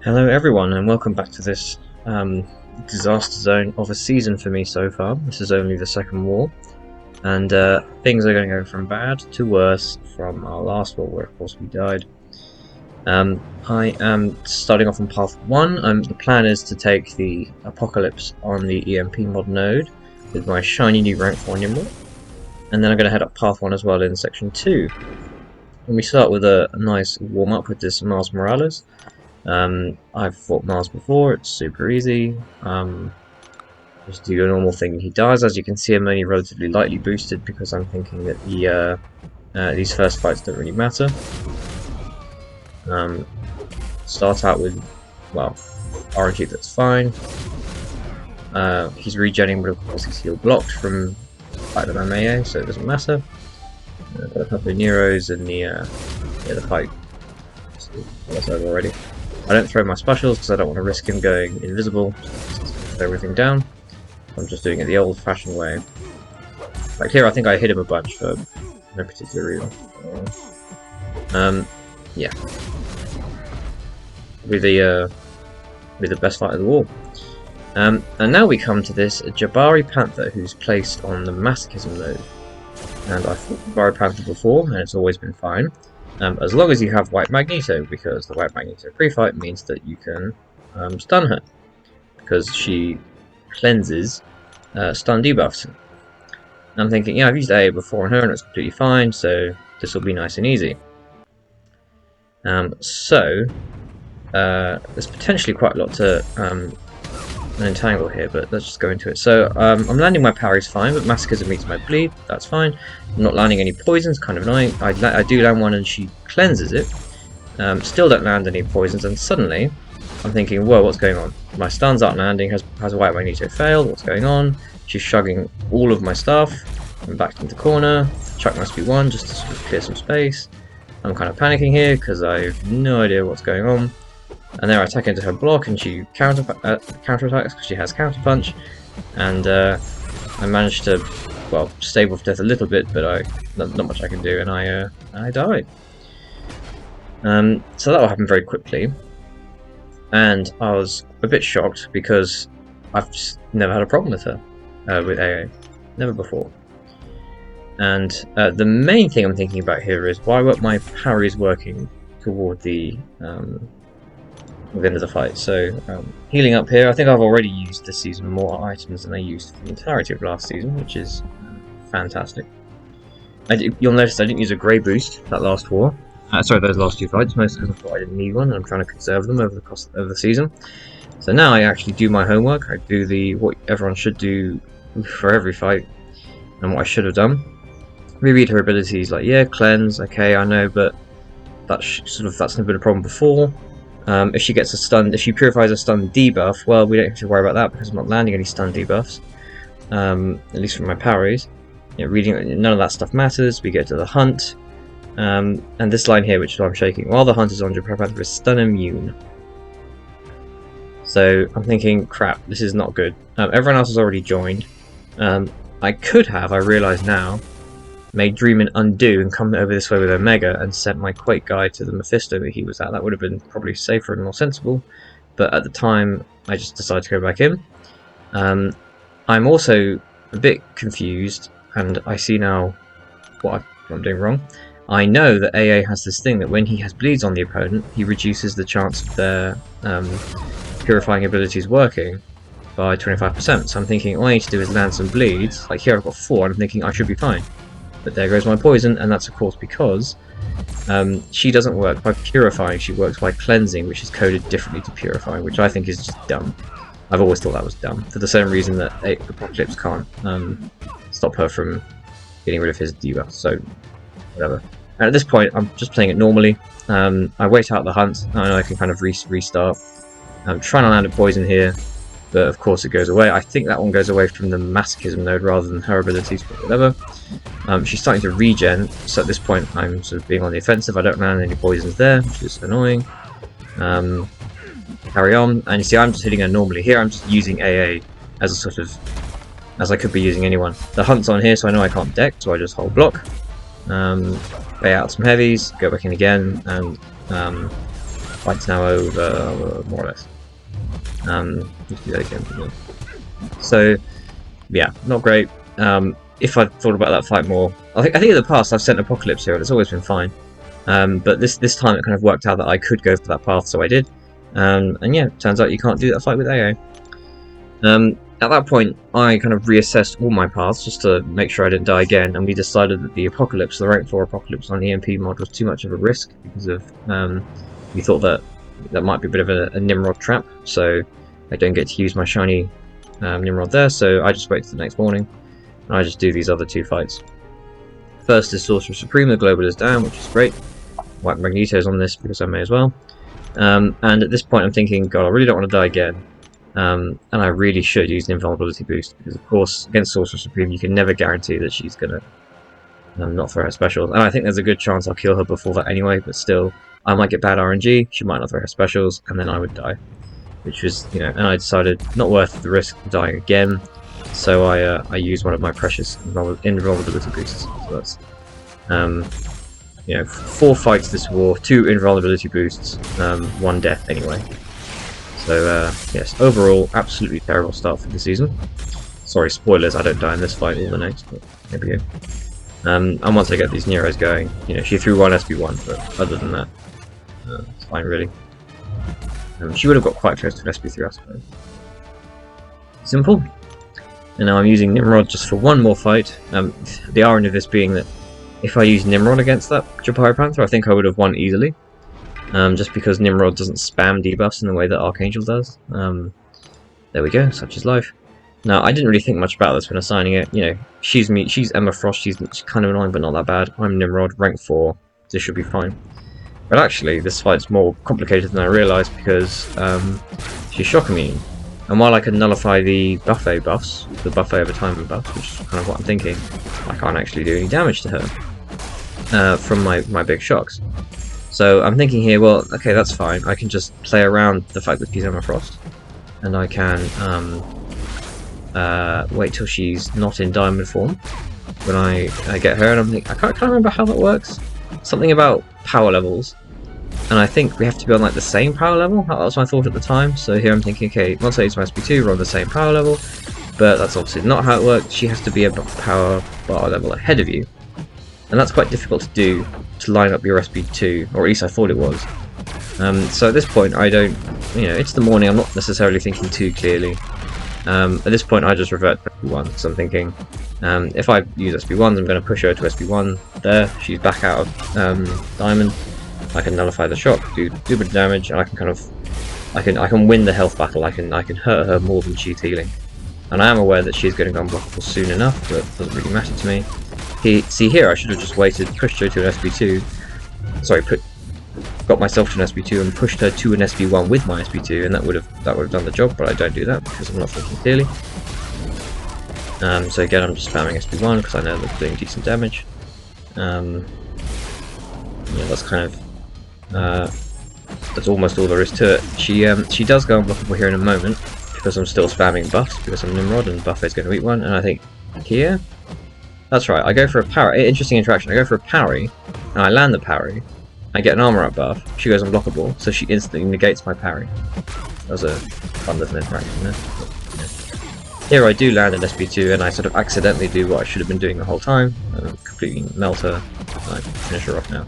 Hello everyone and welcome back to this disaster zone of a season for me so far. This is only the second war and things are going to go from bad to worse from our last war where of course we died. I am starting off on path 1. The plan is to take the Apocalypse on the EMP mod node with my shiny new rank 4 Nimble, and then I'm going to head up path 1 as well in section 2. And we start with a nice warm up with this Mars Morales. I've fought Mars before, it's super easy. Just do your normal thing. He dies. As you can see, I'm only relatively lightly boosted because I'm thinking that these first fights don't really matter. Start out with, well, RNG, that's fine. He's regenning, but of course he's heal blocked from Spider-Man Melee, so it doesn't matter. I've got a couple of Neros and the fight. That's over already. I don't throw my specials because I don't want to risk him going invisible. Just everything down. I'm just doing it the old-fashioned way. Like here, I think I hit him a bunch for no particular reason. Yeah. With the best fight of the war. And now we come to this Jabari Panther, who's placed on the Masochism node. And I've fought Jabari Panther before, and it's always been fine. As long as you have White Magneto, because the White Magneto pre-fight means that you can stun her, because she cleanses stun debuffs. And I'm thinking, yeah, I've used AA before on her and it's completely fine, so this will be nice and easy. There's potentially quite a lot to untangle here, but let's just go into it. So I'm landing my parries fine, but Masochism meets my bleed, that's fine. I'm not landing any poisons, kind of annoying. I do land one and she cleanses it. Still don't land any poisons, and suddenly I'm thinking, whoa, what's going on? My stuns aren't landing, has White Magneto failed? What's going on? She's shrugging all of my stuff. I'm backed into the corner. Chuck must be one just to sort of clear some space. I'm kind of panicking here because I have no idea what's going on. And there I attack into her block and she counterattacks because she has counterpunch. And I managed to, well, stave off death a little bit, but not much I can do, and I died. So that will happen very quickly. And I was a bit shocked because I've just never had a problem with her, with AA. Never before. And the main thing I'm thinking about here is why weren't my parries working toward the end of the fight. So healing up here, I think I've already used this season more items than I used for the entirety of last season, which is fantastic. You'll notice I didn't use a grey boost that last war. Sorry, those last two fights, mostly because I thought I didn't need one and I'm trying to conserve them over the course of the season. So now I actually do my homework. I do what everyone should do for every fight and what I should have done. Reread her abilities, like, yeah, cleanse, okay, I know, but that's never been a problem before. If she gets a stun, if she purifies a stun debuff, well, we don't have to worry about that because I'm not landing any stun debuffs, at least from my parries. Reading, none of that stuff matters. We get to the hunt, and this line here, which is why I'm shaking. While the hunt is on, Jabari Panther is stun immune. So I'm thinking, crap, this is not good. Everyone else has already joined. I could have, I realise now, made Dreamin' undo and come over this way with Omega and sent my Quake guy to the Mephisto that he was at. That would have been probably safer and more sensible, but at the time I just decided to go back in. I'm also a bit confused, and I see now what I'm doing wrong. I know that AA has this thing that when he has bleeds on the opponent, he reduces the chance of their purifying abilities working by 25%. So I'm thinking all I need to do is land some bleeds. Like here I've got 4, and I'm thinking I should be fine. But there goes my poison, and that's of course because she doesn't work by purifying, she works by cleansing, which is coded differently to purifying, which I think is just dumb. I've always thought that was dumb, for the same reason that Apocalypse can't stop her from getting rid of his debuff, so whatever. And at this point, I'm just playing it normally. I wait out the hunt, I know I can kind of restart. I'm trying to land a poison here, but of course it goes away. I think that one goes away from the Masochism node rather than her abilities, but whatever. She's starting to regen, so at this point I'm sort of being on the offensive. I don't land any poisons there, which is annoying. Carry on, and you see I'm just hitting her normally. Here I'm just using AA as a sort of, as I could be using anyone. The hunt's on here, so I know I can't deck, so I just hold block. Pay out some heavies, go back in again, and fight's now over, more or less. Let's do that again. So, yeah, not great. If I'd thought about that fight more, I think in the past I've sent Apocalypse here, and it's always been fine. But this time it kind of worked out that I could go for that path, so I did. And yeah, turns out you can't do that fight with AA. At that point, I kind of reassessed all my paths just to make sure I didn't die again, and we decided that the Apocalypse, the rank 4 Apocalypse on the EMP mod, was too much of a risk because of we thought that might be a bit of a Nimrod trap, so I don't get to use my shiny Nimrod there, so I just wait till the next morning, and I just do these other 2 fights. First is Sorcerer Supreme, the Global is down, which is great. White Magneto's on this because I may as well. And at this point I'm thinking, God, I really don't want to die again. And I really should use an invulnerability boost, because of course against Sorcerer Supreme you can never guarantee that she's going to not throw her specials, and I think there's a good chance I'll kill her before that anyway, but still, I might get bad RNG, she might not throw her specials, and then I would die. Which was, you know, and I decided not worth the risk of dying again, so I used one of my precious invulnerability boosts. So that's, you know, 4 fights this war, 2 invulnerability boosts, 1 death anyway. So, yes, overall, absolutely terrible start for the season. Sorry, spoilers, I don't die in this fight or the next, but there we go. And once I get these Neros going, you know, she threw 1 SB1, but other than that, it's fine, really. She would have got quite close to an SB3, I suppose. Simple. And now I'm using Nimrod just for 1 more fight. The irony of this being that if I used Nimrod against that Japari Panther, I think I would have won easily. Just because Nimrod doesn't spam debuffs in the way that Archangel does. There we go, such is life. Now, I didn't really think much about this when assigning it. You know, she's Emma Frost, she's kind of annoying but not that bad. I'm Nimrod, rank 4, this should be fine. But actually, this fight's more complicated than I realised because she's shock immune. And while I can nullify the buffet buffs, the buffet over time buffs, which is kind of what I'm thinking, I can't actually do any damage to her from my big shocks. So I'm thinking here, well, okay, that's fine. I can just play around the fact that she's Emma Frost, and I can wait till she's not in diamond form when I get her. And I'm thinking, I can't remember how that works. Something about power levels, and I think we have to be on like the same power level. That was my thought at the time. So here I'm thinking, okay, once I use my SB2, we're on the same power level, but that's obviously not how it works. She has to be a power bar level ahead of you, and that's quite difficult to do, to line up your SB2, or at least I thought it was. So at this point, I don't, you know, it's the morning, I'm not necessarily thinking too clearly. At this point, I just revert to SB1, so I'm thinking, if I use SB1s, I'm going to push her to SB1 there, she's back out of Diamond, I can nullify the shock, do a bit of damage, and I can kind of, I can win the health battle, I can hurt her more than she's healing. And I am aware that she's going to go unblockable soon enough, but it doesn't really matter to me. See here, I should have just waited, pushed her to an SB2, sorry, got myself to an SB2 and pushed her to an SB1 with my SB2, and that would have done the job, but I don't do that because I'm not thinking clearly. So again, I'm just spamming SB1 because I know they're doing decent damage. Yeah, that's kind of that's almost all there is to it. She does go unblockable here in a moment because I'm still spamming buffs because I'm Nimrod and Buffet's going to eat one, and I think here. That's right, I go for a parry, interesting interaction, I go for a parry, and I land the parry, I get an armor up buff, she goes unblockable, so she instantly negates my parry. That was a fun little interaction there. Here I do land an SB2, and I sort of accidentally do what I should have been doing the whole time, and completely melt her, and I finish her off now.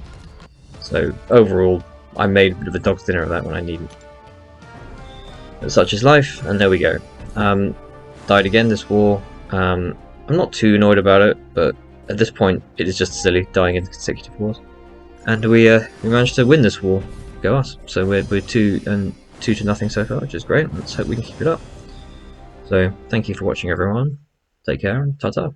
So overall, I made a bit of a dog's dinner of that when I needed. But such is life, and there we go. Died again this war. I'm not too annoyed about it, but at this point it is just silly dying in consecutive wars. And we managed to win this war. Go us. So we're 2-0 so far, which is great. Let's hope we can keep it up. So thank you for watching, everyone. Take care and ta-ta.